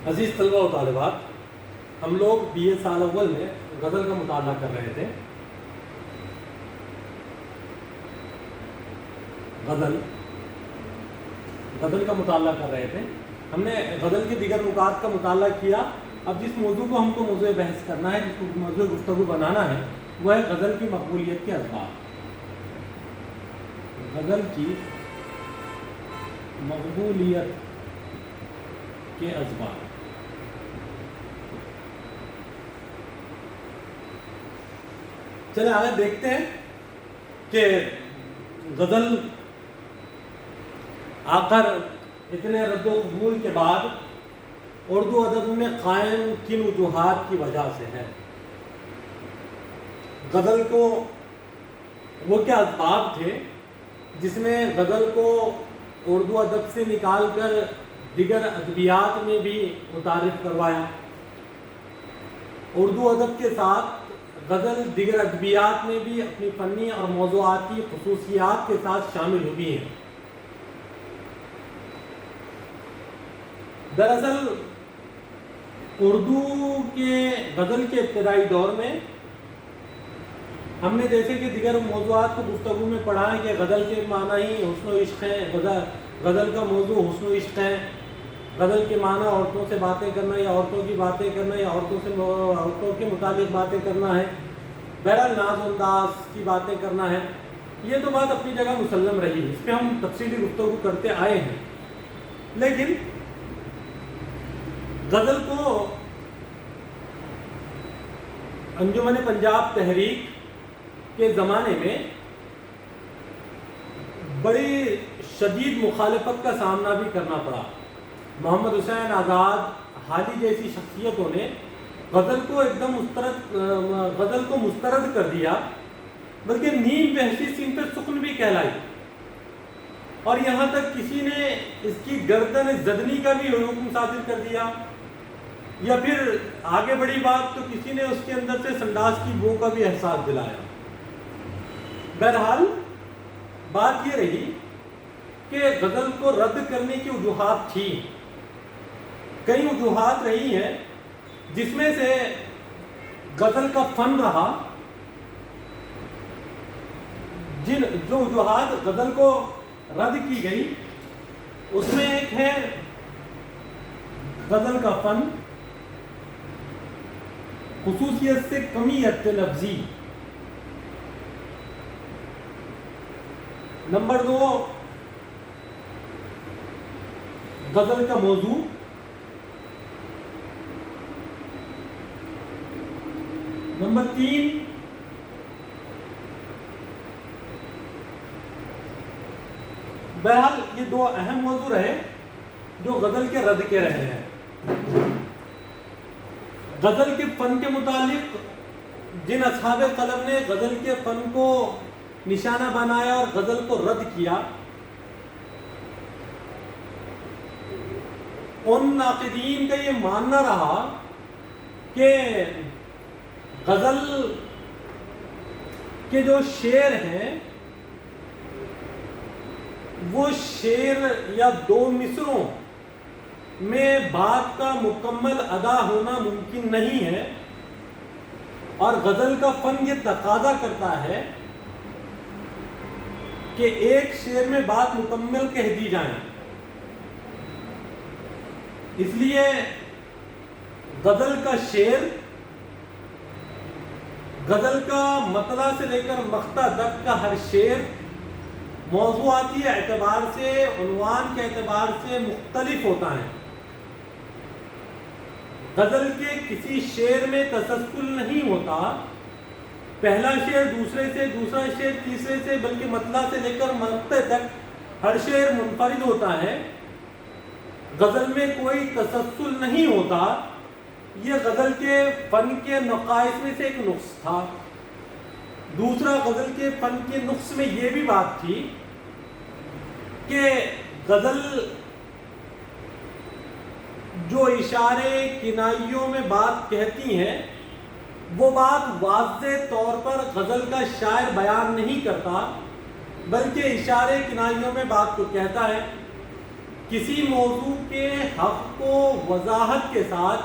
عزیز طلبہ و طالبات، ہم لوگ بی اے سال اول میں غزل کا مطالعہ کر رہے تھے۔ غزل کا مطالعہ کر رہے تھے۔ ہم نے غزل کے دیگر نکات کا مطالعہ کیا۔ اب جس موضوع کو ہم کو موضوع بحث کرنا ہے، جس کو موضوع گفتگو بنانا ہے، وہ ہے غزل کی مقبولیت کے اسباب۔ غزل کی مقبولیت کے اسباب۔ چلیں آگے دیکھتے ہیں کہ غزل آخر اتنے رد و قبول کے بعد اردو ادب میں قائم کن وجوہات کی وجہ سے ہے۔ غزل کو وہ کیا اسباب تھے جس نے غزل کو اردو ادب سے نکال کر دیگر ادبیات میں بھی متعارف کروایا؟ اردو ادب کے ساتھ غزل دیگر ادبیات میں بھی اپنی فنی اور موضوعاتی خصوصیات کے ساتھ شامل ہوئی ہیں۔ دراصل اردو کے غزل کے ابتدائی دور میں ہم نے جیسے کہ دیگر موضوعات کو گفتگو میں پڑھا ہے کہ غزل کے معنی ہی حسن و عشق ہے، غزل کا موضوع حسن و عشق ہے۔ غزل کے معنی عورتوں سے باتیں کرنا یا عورتوں کی باتیں کرنا یا عورتوں کے متعلق باتیں کرنا ہے، بہرحال ناز و انداز کی باتیں کرنا ہے۔ یہ تو بات اپنی جگہ مسلم رہی، اس پہ ہم تفصیلی گفتگو کرتے آئے ہیں۔ لیکن غزل کو انجمن پنجاب تحریک کے زمانے میں بڑی شدید مخالفت کا سامنا بھی کرنا پڑا۔ محمد حسین آزاد حاجی جیسی شخصیتوں نے غزل کو مسترد کر دیا، بلکہ نیم وحشی صنف سخن بھی کہلائی، اور یہاں تک کسی نے اس کی گردن زدنی کا بھی حکم صادر کر دیا، یا پھر آگے بڑی بات تو کسی نے اس کے اندر سے سنڈاس کی بو کا بھی احساس دلایا۔ بہرحال بات یہ رہی کہ غزل کو رد کرنے کی وجوہات تھی، کئی وجوہات رہی ہیں، جس میں سے غزل کا فن رہا۔ جو وجوہات غزل کو رد کی گئی اس میں ایک ہے غزل کا فن، خصوصیت سے کمیت لفظی۔ نمبر 2 غزل کا موضوع۔ نمبر 3 بہرحال یہ 2 اہم موضوع رہے جو غزل کے رد کے رہے ہیں۔ غزل کے فن کے متعلق جن اصحاب قلم نے غزل کے فن کو نشانہ بنایا اور غزل کو رد کیا، ان ناقدین کا یہ ماننا رہا کہ غزل کے جو شعر ہیں وہ شعر یا 2 مصروں میں بات کا مکمل ادا ہونا ممکن نہیں ہے، اور غزل کا فن یہ تقاضا کرتا ہے کہ ایک شعر میں بات مکمل کہہ دی جائے۔ اس لیے غزل کا شعر، غزل کا مطلع سے لے کر مقطع تک کا ہر شعر موضوعاتی اعتبار سے، عنوان کے اعتبار سے مختلف ہوتا ہے۔ غزل کے کسی شعر میں تسلسل نہیں ہوتا، پہلا شعر دوسرے سے، دوسرا شعر تیسرے سے، بلکہ مطلع سے لے کر مقطع تک ہر شعر منفرد ہوتا ہے۔ غزل میں کوئی تسلسل نہیں ہوتا۔ یہ غزل کے فن کے نقائص میں سے ایک نقص تھا۔ دوسرا غزل کے فن کے نقص میں یہ بھی بات تھی کہ غزل جو اشارے کنائیوں میں بات کہتی ہیں وہ بات واضح طور پر غزل کا شاعر بیان نہیں کرتا، بلکہ اشارے کنائیوں میں بات کو کہتا ہے۔ کسی موضوع کے حق کو وضاحت کے ساتھ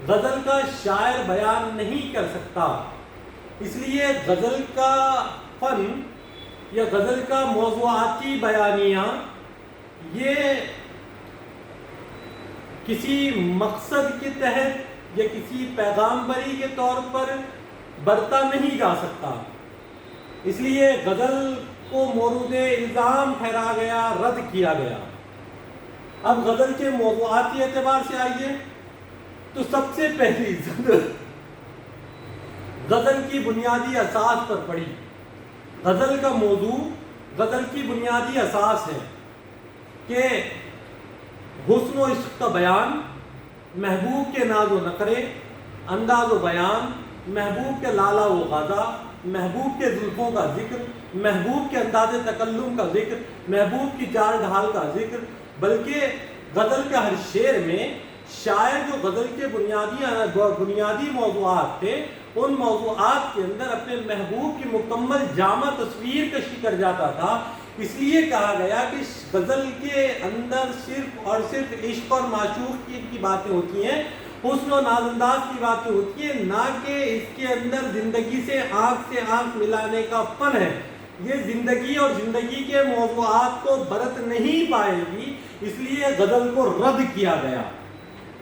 غزل کا شاعر بیان نہیں کر سکتا، اس لیے غزل کا فن یا غزل کا موضوعاتی بیانیہ یہ کسی مقصد کے تحت یا کسی پیغامبری کے طور پر برتا نہیں جا سکتا، اس لیے غزل کو مورد الزام ٹھہرا گیا، رد کیا گیا۔ اب غزل کے موضوعاتی اعتبار سے آئیے تو سب سے پہلی غزل کی بنیادی اساس پر پڑی۔ غزل کا موضوع، غزل کی بنیادی اساس ہے کہ حسن و عشق کا بیان، محبوب کے ناز و نخرے، انداز و بیان، محبوب کے لالا و غازہ، محبوب کے زلفوں کا ذکر، محبوب کے انداز تکلم کا ذکر، محبوب کی چال ڈھال کا ذکر، بلکہ غزل کے ہر شعر میں شاعر جو غزل کے بنیادی موضوعات تھے ان موضوعات کے اندر اپنے محبوب کی مکمل جامع تصویر کشی کر جاتا تھا۔ اس لیے کہا گیا کہ غزل کے اندر صرف اور صرف عشق اور معشوق کی باتیں ہوتی ہیں، حسن و ناز انداز کی باتیں ہوتی ہیں، نہ کہ اس کے اندر زندگی سے آنکھ ملانے کا فن ہے۔ یہ زندگی اور زندگی کے موضوعات کو برت نہیں پائے گی، اس لیے غزل کو رد کیا گیا۔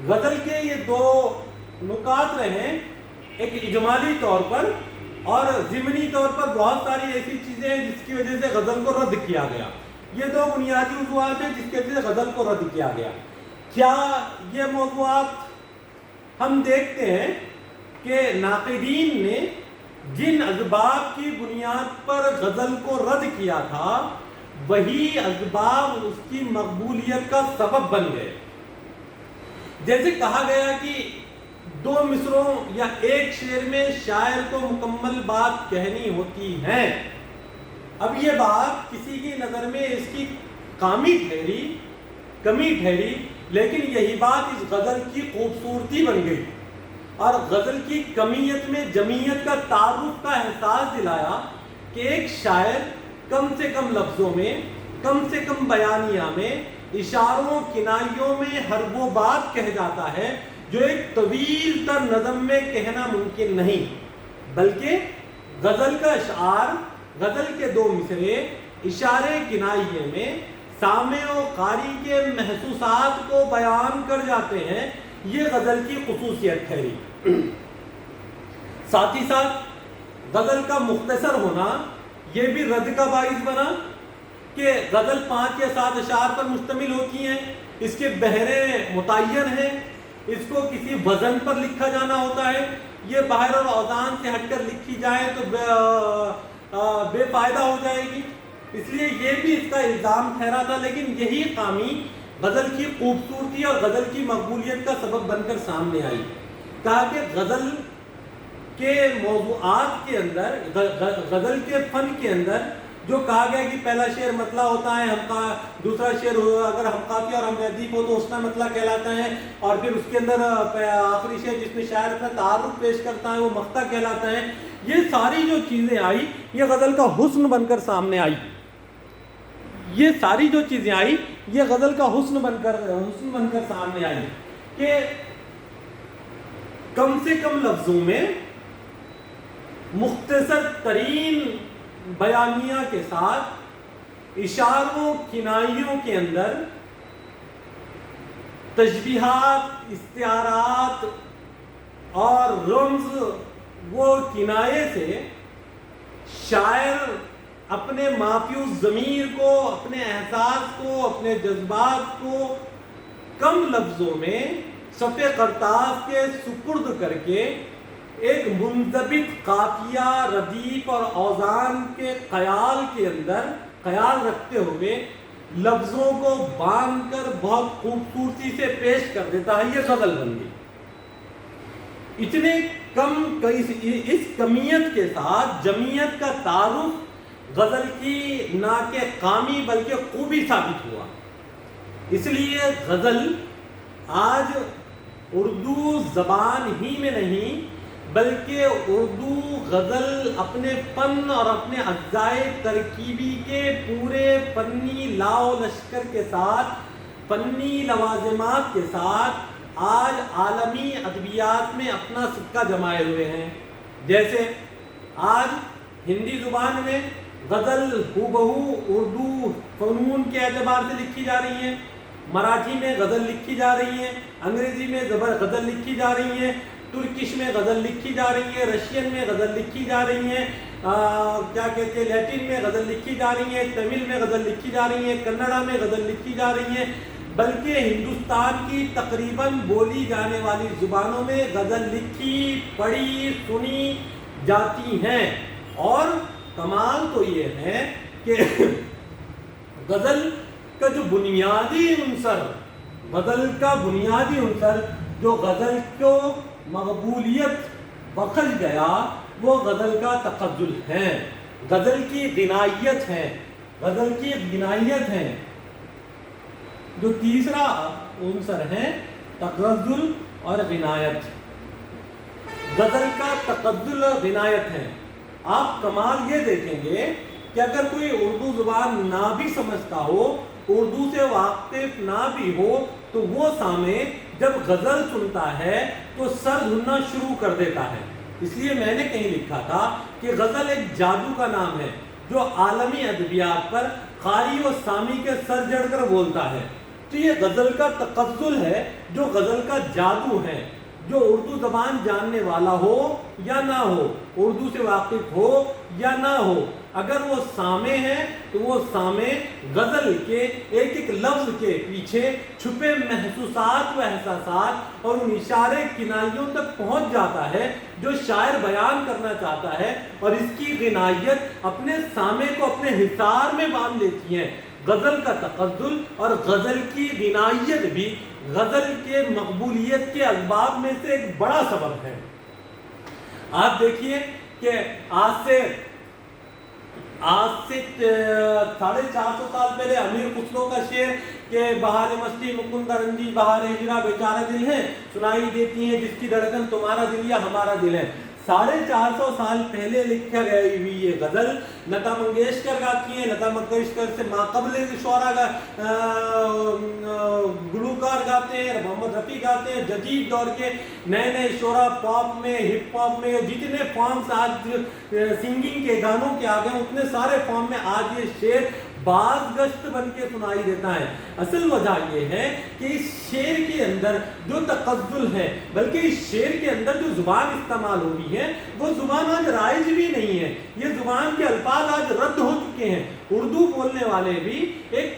غزل کے یہ دو نکات رہے، ایک اجمالی طور پر اور ضمنی طور پر بہت ساری ایسی چیزیں ہیں جس کی وجہ سے غزل کو رد کیا گیا۔ یہ دو بنیادی موضوعات ہیں جس کی وجہ سے غزل کو رد کیا گیا۔ کیا یہ موضوعات ہم دیکھتے ہیں کہ ناقدین نے جن اسباب کی بنیاد پر غزل کو رد کیا تھا وہی اسباب اس کی مقبولیت کا سبب بن گئے۔ جیسے کہا گیا کہ دو مصروں یا ایک شعر میں شاعر کو مکمل بات کہنی ہوتی ہے۔ اب یہ بات کسی کی نظر میں اس کی کمی ٹھہری، لیکن یہی بات اس غزل کی خوبصورتی بن گئی اور غزل کی کمیت میں جمیت کا تعارف کا احساس دلایا کہ ایک شاعر کم سے کم لفظوں میں، کم سے کم بیانیہ میں، اشاروں کنائیوں میں ہر وہ بات کہہ جاتا ہے جو ایک طویل تر نظم میں کہنا ممکن نہیں، بلکہ غزل کا اشعار، غزل کے دو مصرے اشارے کنائیے میں سامع و قاری کے محسوسات کو بیان کر جاتے ہیں۔ یہ غزل کی خصوصیت ٹھہری۔ ساتھ ہی ساتھ غزل کا مختصر ہونا یہ بھی رد کا باعث بنا کہ غزل 5 یا 7 اشعار پر مشتمل ہوتی ہیں، اس کے بحریں متعین ہیں، اس کو کسی وزن پر لکھا جانا ہوتا ہے، یہ بحر اور اوزان سے ہٹ کر لکھی جائے تو بے فائدہ ہو جائے گی، اس لیے یہ بھی اس کا الزام ٹھہرا تھا۔ لیکن یہی خامی غزل کی خوبصورتی اور غزل کی مقبولیت کا سبب بن کر سامنے آئی۔ کہا کہ غزل کے موضوعات کے اندر، غزل کے فن کے اندر جو کہا گیا کہ پہلا شعر مطلع ہوتا ہے، دوسرا شعر اگر ہم قافیہ اور ہم ردیف ہو تو اس کا مطلع کہلاتا ہے، اور پھر اس کے اندر آخری شعر جس میں شاعر اپنا تعارف پیش کرتا ہے وہ مقطع کہلاتا ہے۔ یہ ساری جو چیزیں آئی یہ غزل کا حسن بن کر سامنے آئی، یہ ساری جو چیزیں آئی یہ غزل کا حسن بن کر سامنے آئی کہ کم سے کم لفظوں میں مختصر ترین بیانیہ کے ساتھ اشاروں کنائیوں کے اندر تشبیہات، استعارات اور رمز و کنایے سے شاعر اپنے مافیوس ضمیر کو، اپنے احساس کو، اپنے جذبات کو کم لفظوں میں صفحہ کرتاس کے سپرد کر کے ایک منضبط قافیہ، ردیف اور اوزان کے خیال کے اندر خیال رکھتے ہوئے لفظوں کو باندھ کر بہت خوبصورتی سے پیش کر دیتا ہے۔ یہ غزل بن گئی۔ اتنے کم اس کمیت کے ساتھ جمیت کا تعارف غزل کی نہ کہ خامی بلکہ خوبی ثابت ہوا۔ اس لیے غزل آج اردو زبان ہی میں نہیں بلکہ اردو غزل اپنے فن اور اپنے اجزائے ترکیبی کے پورے فنی لاؤ لشکر کے ساتھ فنی لوازمات کے ساتھ آج عالمی ادبیات میں اپنا سکہ جمائے ہوئے ہیں. جیسے آج ہندی زبان میں غزل ہو بہو اردو فنون کے اعتبار سے لکھی جا رہی ہیں، مراٹھی میں غزل لکھی جا رہی ہیں، انگریزی میں غزل لکھی جا رہی ہیں، ترکش میں غزل لکھی جا رہی ہے، رشین میں غزل لکھی جا رہی ہیں، کیا کہتے ہیں لیٹن میں غزل لکھی جا رہی ہیں، تمل میں غزل لکھی جا رہی ہیں، کنڑا میں غزل لکھی جا رہی ہیں، بلکہ ہندوستان کی تقریباً بولی جانے والی زبانوں میں غزل لکھی پڑھی سنی جاتی ہیں. اور کمال تو یہ ہے کہ غزل کا جو بنیادی عنصر، غزل کا بنیادی عنصر جو غزل کو مقبولیت بخش گیا وہ غزل کا تغزل ہے، غزل کی غنائیت ہے، غزل کی غنائیت ہے. جو تیسرا عنصر ہے تغزل اور غنایت. غزل کا تغزل اور غنایت ہے. آپ کمال یہ دیکھیں گے کہ اگر کوئی اردو زبان نہ بھی سمجھتا ہو، اردو سے واقف نہ بھی ہو، تو وہ سامع جب غزل سنتا ہے تو سر دھننا شروع کر دیتا ہے. اس لیے میں نے کہیں لکھا تھا کہ غزل ایک جادو کا نام ہے جو عالمی ادبیات پر قاری و سامی کے سر جڑ کر بولتا ہے. تو یہ غزل کا تغزل ہے جو غزل کا جادو ہے. جو اردو زبان جاننے والا ہو یا نہ ہو، اردو سے واقف ہو یا نہ ہو، اگر وہ سامع ہے تو وہ سامع غزل کے ایک ایک لفظ کے پیچھے چھپے محسوسات و احساسات اور ان اشارے کنائیوں تک پہنچ جاتا ہے جو شاعر بیان کرنا چاہتا ہے، اور اس کی غنائیت اپنے سامع کو اپنے حصار میں باندھ لیتی ہے. غزل کا تغزل اور غزل کی غنائیت بھی غزل کے مقبولیت کے اسباب میں سے ایک بڑا سبب ہے. آپ دیکھیے کہ آج سے 450 سال پہلے امیر خسرو کا شعر کہ بہار مستی مکند رنجی بہار ہجرا بیچارہ دل ہے سنائی دیتی ہیں جس کی دھڑکن تمہارا دل یا ہمارا دل ہے. 450 سال پہلے لکھا گئی ہوئی یہ غزل لتا منگیشکر گاتی ہیں. لتا منگیشکر سے ماقبل شعراء گلوکار گاتے ہیں، محمد رفیع گاتے ہیں. جدید دور کے نئے نئے شعراء پاپ میں ہپ ہاپ میں جتنے فارمز آج سنگنگ کے گانوں کے آگے اتنے سارے فارم میں آج یہ شعر باز گشت بن کے سنائی دیتا ہے. اصل وجہ یہ ہے کہ اس شعر کے اندر جو تغزل ہے، بلکہ اس شعر کے اندر جو زبان استعمال ہوئی ہے وہ زبان آج رائج بھی نہیں ہے. یہ زبان کے الفاظ آج رد ہو چکے ہیں. اردو بولنے والے بھی ایک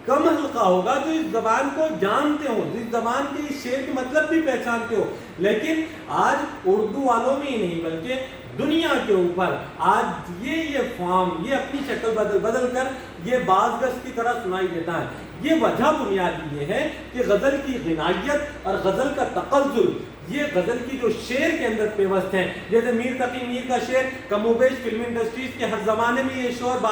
کم حلقہ ہوگا جو اس زبان کو جانتے ہو، اس زبان کے اس شعر کے مطلب بھی پہچانتے ہو. لیکن آج اردو والوں میں ہی نہیں بلکہ دنیا کے اوپر آج یہ فارم یہ اپنی شکل بدل کر یہ باز گشت کی طرح سنائی دیتا ہے. یہ وجہ بنیادی یہ ہے کہ غزل کی غنائیت اور غزل کا تغزل یہ غزل کی جو شعر کے اندر پیوست ہیں. جیسے میر تقی میر کا شعر کم و بیش فلم انڈسٹریز کے ہر زمانے میں یہ شعر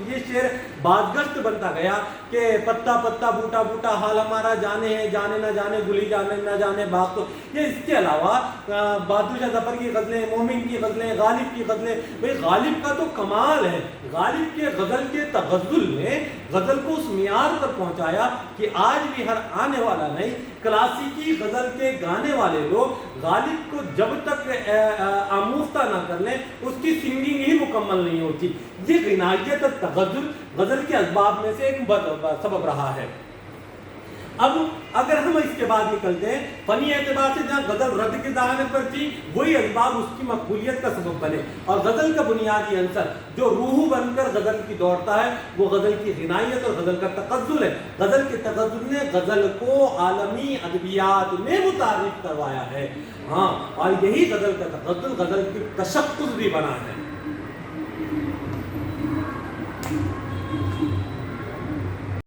یہ شعر بازگشت بنتا گیا کہ پتا پتا بوٹا بوٹا حال ہمارا جانے ہیں جانے نہ جانے گلی جانے نہ جانے باغ تو. یہ اس کے علاوہ بہادر شاہ ظفر کی غزلیں، مومن کی غزلیں، غالب کی غزلیں. بھئی غالب کا تو کمال ہے. غالب کے غزل کے تغزل نے غزل کو اس معیار پر پہنچایا کہ آج بھی ہر آنے والا نہیں کلاسیکی غزل کے گانے والے لوگ غالب کو جب تک آموختہ نہ کر لیں اس کی سنگنگ ہی مکمل نہیں ہوتی. یہ غنائیت اور تغزل غزل کے اسباب میں سے ایک سبب رہا ہے. اب اگر ہم اس کے بعد نکلتے ہیں فنی اعتبار سے جہاں غزل رد کے دہانے پر تھی وہی اسباب اس کی مقبولیت کا سبب بنے. اور غزل کا بنیادی عنصر جو روح بن کر غزل کی دوڑتا ہے وہ غزل کی غنائیت اور غزل کا تغزل ہے. غزل کے تغزل نے غزل کو عالمی ادبیات میں متعارف کروایا ہے. ہاں، اور یہی غزل کا تغزل غزل کی تشخص بھی بنا ہے.